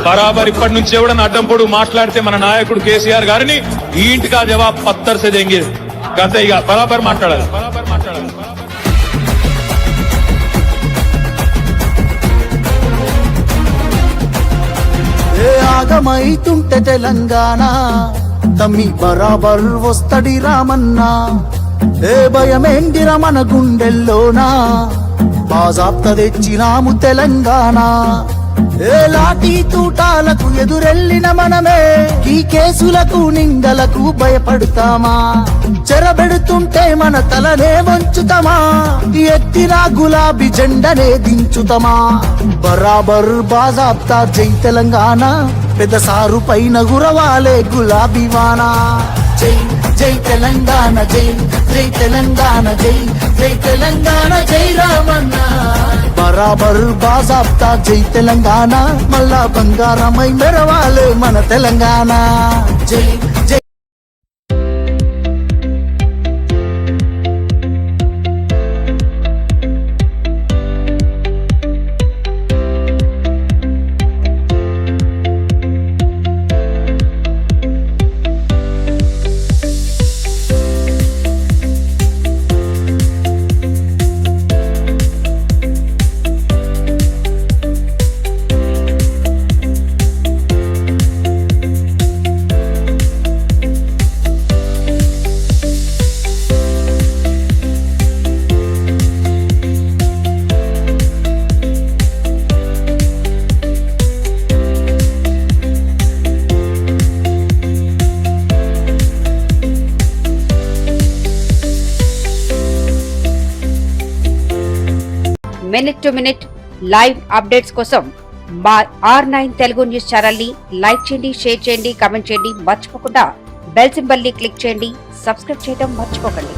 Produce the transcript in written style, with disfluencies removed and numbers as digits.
బరాబర్ ఇప్పటి నుంచి ఎవడన్నా అడ్డం పొడు మాట్లాడితే మన నాయకుడు కేసీఆర్ గారిని ఈ ఇంటికా జవాబ్ పత్తర్ సే దేంగే గత ఇక బరాబర్ మాట్లాడాలి. ఏ ఆగమైతుంటే తెలంగాణ తమ్మి బరాబర్ వస్తడి రామన్నా. ఏ భయమేందిర మన గుండెల్లోనా బాజాప్త తెచ్చినాము తెలంగాణ. ఏ లాఠీ తూటాలకు ఎదురెళ్ళిన మనమే ఈ కేసులకు నిందలకు భయపడతామా? చెరబెడుతుంటే మన తలనే వంచుతామా? ఎత్తిన గులాబీ జెండనే దించుతామా? బరాబర్ బాజాప్తా జై తెలంగాణ, పెద్ద సారు పైన గురవాలే గులాబీ వానా. జై జై తెలంగాణ, జై జై తెలంగాణ, జై జై తెలంగాణ, జై రామన్న. బరాబర్ బాజాప్తా జై తెలంగాణ, మళ్ళా బంగారమై మెరవాలే మన తెలంగాణ. జై జై minute to minute live updates కోసం మా R9 తెలుగు న్యూస్ ఛానల్ ని లైక్ చేయండి, షేర్ చేయండి, కామెంట్ చేయండి. మర్చిపోకుండా బెల్ సింబల్ ని క్లిక్ చేయండి. సబ్స్క్రైబ్ చేయడం మర్చిపోకండి.